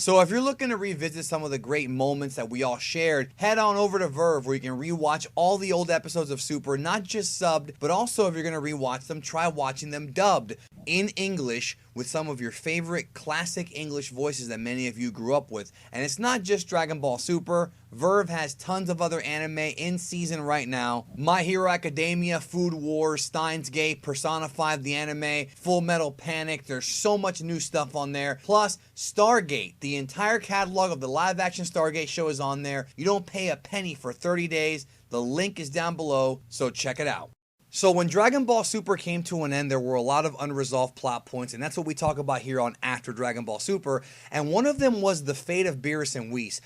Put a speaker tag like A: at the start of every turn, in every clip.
A: So if you're looking to revisit some of the great moments that we all shared, head on over to Verve where you can rewatch all the old episodes of Super, not just subbed, but also if you're going to rewatch them, try watching them dubbed in English with some of your favorite classic English voices that many of you grew up with. And it's not just Dragon Ball Super. Verve has tons of other anime in season right now. My Hero Academia, Food Wars, Steins Gate, Persona 5 the anime, Full Metal Panic. There's so much new stuff on there. Plus, Stargate. The entire catalog of the live-action Stargate show is on there. You don't pay a penny for 30 days. The link is down below, so check it out. So when Dragon Ball Super came to an end, there were a lot of unresolved plot points, and that's what we talk about here on After Dragon Ball Super, and one of them was the fate of Beerus and Whis.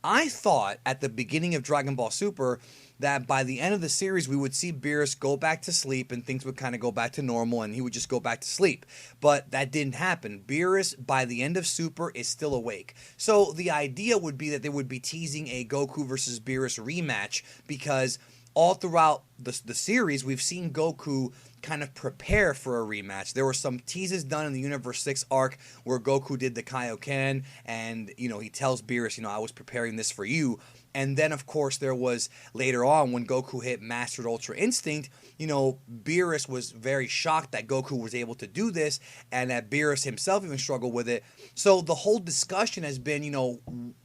A: I thought at the beginning of Dragon Ball Super that by the end of the series we would see Beerus go back to sleep and things would kind of go back to normal and he would just go back to sleep. But that didn't happen. Beerus, by the end of Super, is still awake. So the idea would be that they would be teasing a Goku versus Beerus rematch because all throughout the series, we've seen Goku kind of prepare for a rematch. There were some teases done in the Universe 6 arc where Goku did the Kaioken and, he tells Beerus, I was preparing this for you. And then, of course, there was later on when Goku hit Mastered Ultra Instinct, Beerus was very shocked that Goku was able to do this and that Beerus himself even struggled with it. So the whole discussion has been,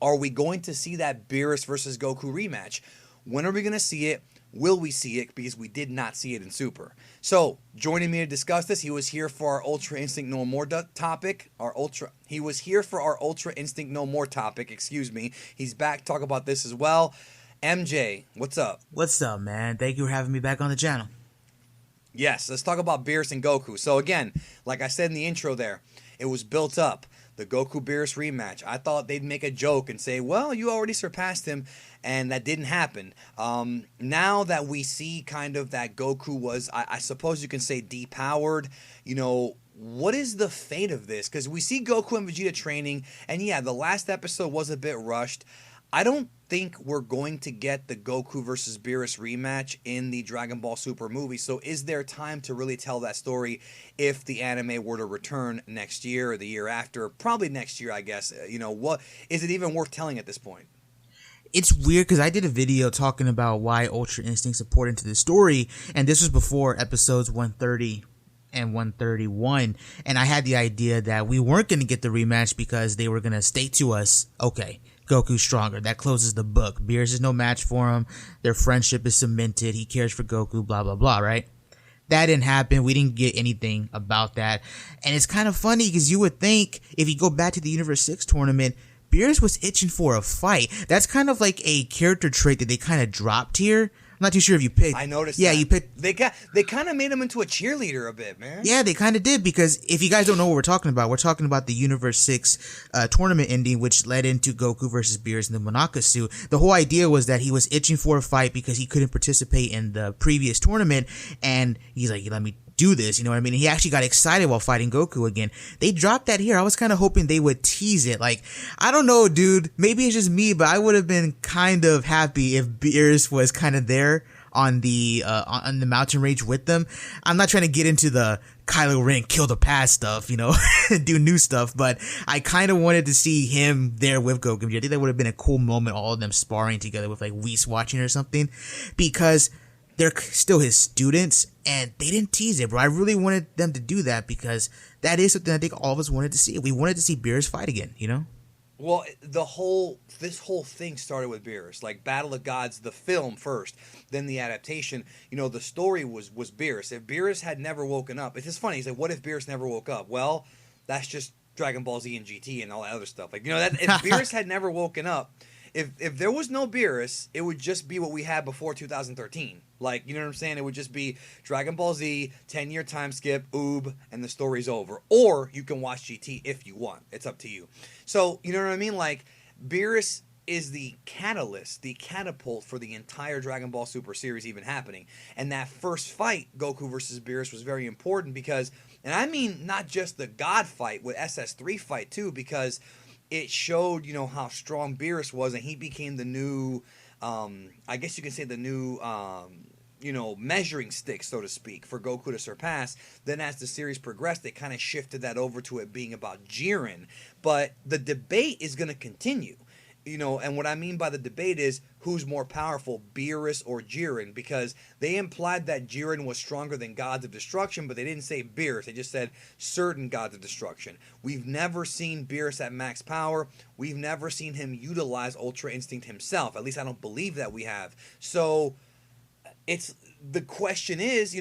A: are we going to see that Beerus versus Goku rematch? When are we going to see it? Will we see it? Because we did not see it in Super. So, joining me to discuss this, he was here for our Ultra Instinct No More topic. He was here for our Ultra Instinct No More topic, excuse me. He's back to talk about this as well. MJ, what's up?
B: What's up, man? Thank you for having me back on the channel.
A: Yes, let's talk about Beerus and Goku. So again, like I said in the intro there, it was built up. The Goku Beerus rematch. I thought they'd make a joke and say, well, you already surpassed him, and that didn't happen. Now that we see kind of that Goku was, I suppose you can say, depowered, what is the fate of this? Because we see Goku and Vegeta training, and yeah, the last episode was a bit rushed. I don't think we're going to get the Goku versus Beerus rematch in the Dragon Ball Super movie. So is there time to really tell that story if the anime were to return next year or the year after? Probably next year, I guess. What is it even worth telling at this point?
B: It's weird because I did a video talking about why Ultra Instinct's important to the story, and this was before episodes 130 and 131, and I had the idea that we weren't going to get the rematch because they were going to state to us, okay, Goku's stronger. That closes the book. Beerus is no match for him. Their friendship is cemented. He cares for Goku, blah, blah, blah, right? That didn't happen. We didn't get anything about that. And it's kind of funny because you would think if you go back to the Universe 6 tournament, Beerus was itching for a fight. That's kind of like a character trait that they kind of dropped here. I'm not too sure if you picked.
A: I noticed.
B: Yeah,
A: that.
B: you picked.
A: They kind of made him into a cheerleader a bit, man.
B: Yeah, they kind of did because if you guys don't know what we're talking about the Universe 6 tournament ending, which led into Goku versus Beerus in the Monaka suit. The whole idea was that he was itching for a fight because he couldn't participate in the previous tournament, and he's like, "Let me do this," you know what I mean? He actually got excited while fighting Goku again. They dropped that here. I was kind of hoping they would tease it. Like, I don't know, dude. Maybe it's just me, but I would have been kind of happy if Beerus was kind of there on the mountain range with them. I'm not trying to get into the Kylo Ren kill the past stuff, do new stuff, but I kind of wanted to see him there with Goku. I think that would have been a cool moment, all of them sparring together with like Whis watching or something, because they're still his students, and they didn't tease it, bro. I really wanted them to do that because that is something I think all of us wanted to see. We wanted to see Beerus fight again,
A: Well, this whole thing started with Beerus, like Battle of Gods, the film first, then the adaptation. The story was Beerus. If Beerus had never woken up, it's just funny. He's like, what if Beerus never woke up? Well, that's just Dragon Ball Z and GT and all that other stuff. Like, that if Beerus had never woken up, if there was no Beerus, it would just be what we had before 2013. Like, you know what I'm saying? It would just be Dragon Ball Z, 10-year time skip, oob, and the story's over. Or you can watch GT if you want. It's up to you. So, you know what I mean? Like, Beerus is the catalyst, the catapult for the entire Dragon Ball Super series even happening. And that first fight, Goku versus Beerus, was very important because, and I mean not just the God fight, with SS3 fight too, because it showed, how strong Beerus was, and he became the new, I guess you can say the new measuring stick, so to speak, for Goku to surpass. Then as the series progressed, they kind of shifted that over to it being about Jiren. But the debate is going to continue. And what I mean by the debate is who's more powerful, Beerus or Jiren, because they implied that Jiren was stronger than Gods of Destruction, but they didn't say Beerus. They just said certain Gods of Destruction. We've never seen Beerus at max power. We've never seen him utilize Ultra Instinct himself. At least I don't believe that we have. So the question is,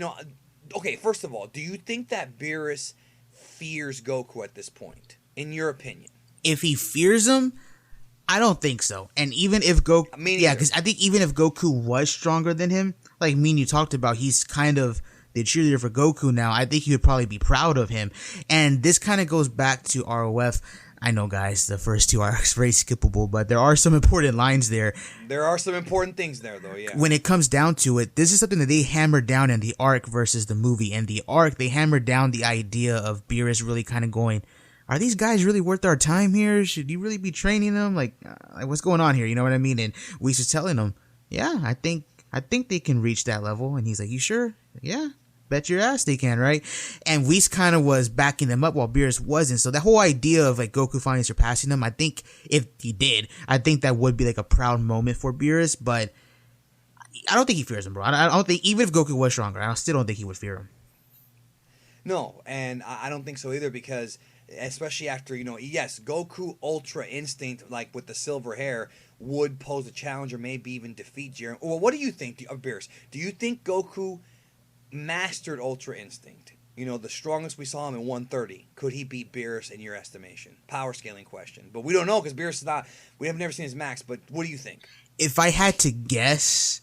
A: okay, first of all, do you think that Beerus fears Goku at this point, in your opinion?
B: If he fears him, I don't think so. And even if Goku, because I think even if Goku was stronger than him, like me and you talked about, he's kind of the cheerleader for Goku now. I think he would probably be proud of him. And this kind of goes back to ROF. I know, guys, the first two are very skippable, but there are some important lines there.
A: There are some important things there, though, yeah.
B: When it comes down to it, this is something that they hammered down in the arc versus the movie. In the arc, they hammered down the idea of Beerus really kind of going, are these guys really worth our time here? Should you really be training them? Like what's going on here? You know what I mean? And Whis was telling him, yeah, I think they can reach that level. And he's like, you sure? Yeah, bet your ass they can, right? And Whis kind of was backing them up while Beerus wasn't. So that whole idea of like Goku finally surpassing them, I think if he did, I think that would be like a proud moment for Beerus. But I don't think he fears him, bro. I don't think, even if Goku was stronger, I still don't think he would fear him.
A: No, and I don't think so either, because especially after, yes, Goku Ultra Instinct, like with the silver hair, would pose a challenge or maybe even defeat Jiren. Well, what do you think of Beerus? Do you think Goku mastered Ultra Instinct? The strongest we saw him in 130. Could he beat Beerus in your estimation? Power scaling question. But we don't know, because Beerus is not, we have never seen his max, but what do you think?
B: If I had to guess,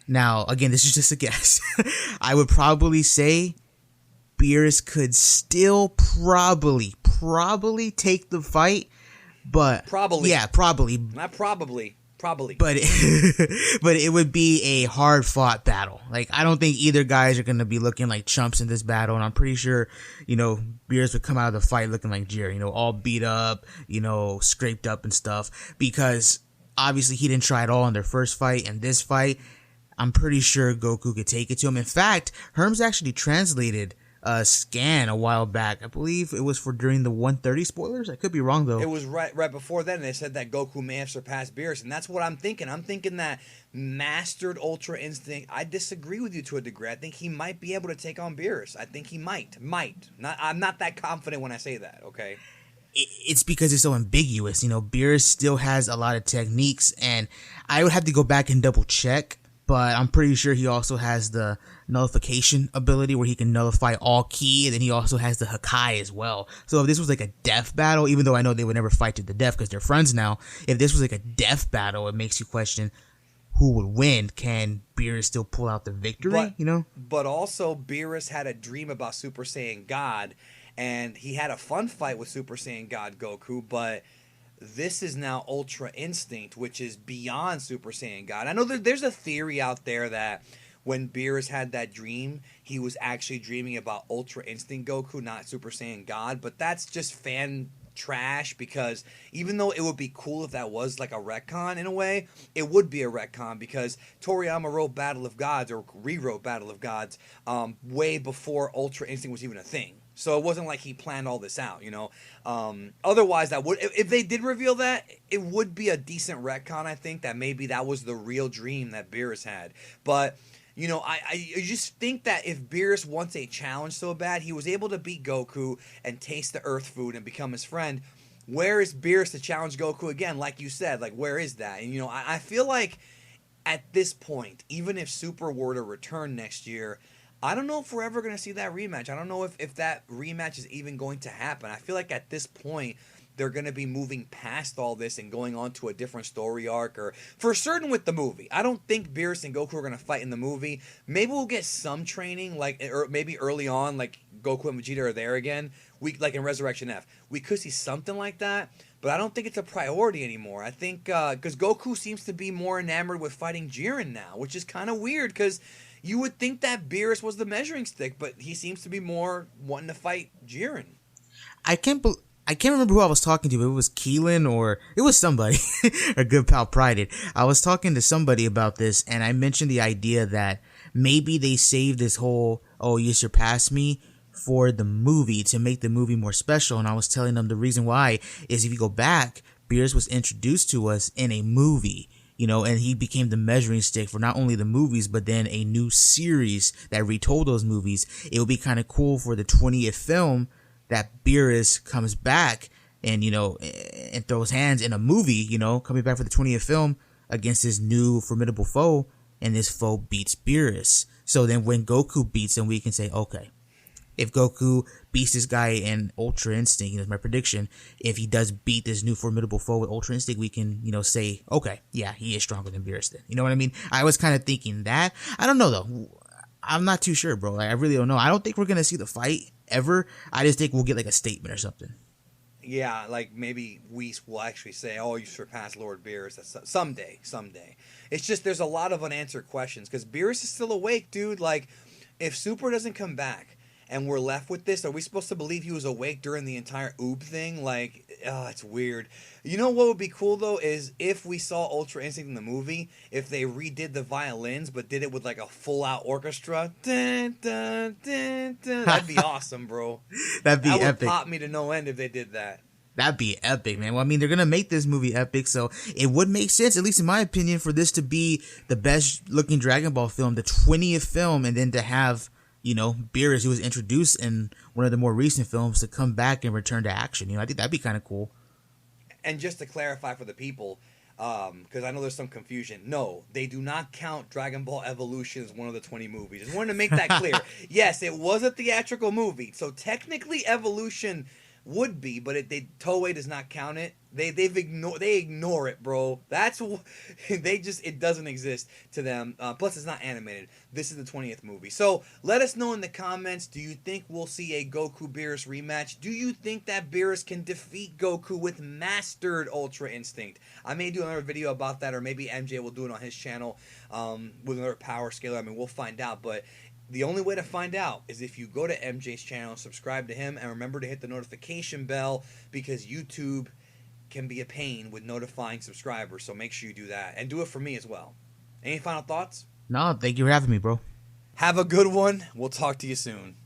B: now, again, this is just a guess, I would probably say Beerus could still probably take the fight, but
A: probably,
B: yeah, probably,
A: not probably,
B: but it would be a hard fought battle. Like, I don't think either guys are gonna be looking like chumps in this battle, and I'm pretty sure Beerus would come out of the fight looking like Jiren, all beat up, scraped up and stuff, because obviously he didn't try at all in their first fight, and this fight, I'm pretty sure Goku could take it to him. In fact, Herms actually translated a scan a while back. I believe it was for during the 130 spoilers. I could be wrong though.
A: It was right before then. They said that Goku may have surpassed Beerus, and that's what I'm thinking. I'm thinking that mastered Ultra Instinct. I disagree with you to a degree. I think he might be able to take on Beerus. I think he might. I'm not that confident when I say that. Okay.
B: It's because it's so ambiguous. Beerus still has a lot of techniques, and I would have to go back and double check. But I'm pretty sure he also has the nullification ability where he can nullify all ki, and then he also has the Hakai as well. So if this was like a death battle, even though I know they would never fight to the death because they're friends now, if this was like a death battle, it makes you question who would win. Can Beerus still pull out the victory,
A: But also, Beerus had a dream about Super Saiyan God, and he had a fun fight with Super Saiyan God Goku, but this is now Ultra Instinct, which is beyond Super Saiyan God. I know there's a theory out there that when Beerus had that dream, he was actually dreaming about Ultra Instinct Goku, not Super Saiyan God. But that's just fan trash, because even though it would be cool if that was like a retcon in a way, it would be a retcon, because Toriyama wrote Battle of Gods, or rewrote Battle of Gods, way before Ultra Instinct was even a thing. So it wasn't like he planned all this out, Otherwise, that would, if they did reveal that, it would be a decent retcon, I think, that maybe that was the real dream that Beerus had. But, I just think that if Beerus wants a challenge so bad, he was able to beat Goku and taste the Earth food and become his friend. Where is Beerus to challenge Goku again? Like you said, like, where is that? And, I feel like at this point, even if Super were to return next year, I don't know if we're ever going to see that rematch. I don't know if that rematch is even going to happen. I feel like at this point, they're going to be moving past all this and going on to a different story arc, or for certain with the movie. I don't think Beerus and Goku are going to fight in the movie. Maybe we'll get some training, or maybe early on, like Goku and Vegeta are there again, like in Resurrection F. We could see something like that, but I don't think it's a priority anymore. I think, because Goku seems to be more enamored with fighting Jiren now, which is kind of weird, because you would think that Beerus was the measuring stick, but he seems to be more wanting to fight Jiren.
B: I can't I can't remember who I was talking to, but it was Keelan or it was somebody, our good pal Prided. I was talking to somebody about this, and I mentioned the idea that maybe they saved this whole, oh, you surpassed me for the movie to make the movie more special. And I was telling them the reason why is if you go back, Beerus was introduced to us in a movie. And he became the measuring stick for not only the movies, but then a new series that retold those movies. It would be kind of cool for the 20th film that Beerus comes back and, and throws hands in a movie, coming back for the 20th film against his new formidable foe, and this foe beats Beerus. So then when Goku beats him, we can say, okay, if Goku beats this guy in Ultra Instinct, that's my prediction, if he does beat this new formidable foe with Ultra Instinct, we can, say, okay, yeah, he is stronger than Beerus then. You know what I mean? I was kind of thinking that. I don't know, though. I'm not too sure, bro. I really don't know. I don't think we're going to see the fight ever. I just think we'll get like a statement or something.
A: Yeah, like maybe Whis will actually say, "Oh, you surpassed Lord Beerus." That's someday. It's just there's a lot of unanswered questions because Beerus is still awake, dude. Like, if Super doesn't come back and we're left with this, are we supposed to believe he was awake during the entire Oob thing? Like, it's weird. You know what would be cool though is if we saw Ultra Instinct in the movie, if they redid the violins but did it with like a full out orchestra. Dun, dun, dun, dun. That'd be awesome, bro.
B: That'd be
A: that would
B: epic.
A: pop me to no end if they did that.
B: That'd be epic, man. Well, I mean, they're going to make this movie epic, so it would make sense, at least in my opinion, for this to be the best looking Dragon Ball film, the 20th film, and then to have, Beerus, who was introduced in one of the more recent films, to come back and return to action. I think that'd be kind of cool.
A: And just to clarify for the people, because I know there's some confusion, no, they do not count Dragon Ball Evolution as one of the 20 movies. Just wanted to make that clear. Yes, it was a theatrical movie, so technically Evolution would be, but Toei does not count it. They ignore it, bro. It doesn't exist to them. Plus, it's not animated. This is the 20th movie. So let us know in the comments. Do you think we'll see a Goku Beerus rematch? Do you think that Beerus can defeat Goku with mastered Ultra Instinct? I may do another video about that, or maybe MJ will do it on his channel with another power scaler. I mean, we'll find out, but the only way to find out is if you go to MJ's channel, subscribe to him, and remember to hit the notification bell because YouTube can be a pain with notifying subscribers. So make sure you do that. And do it for me as well. Any final thoughts?
B: No, thank you for having me, bro.
A: Have a good one. We'll talk to you soon.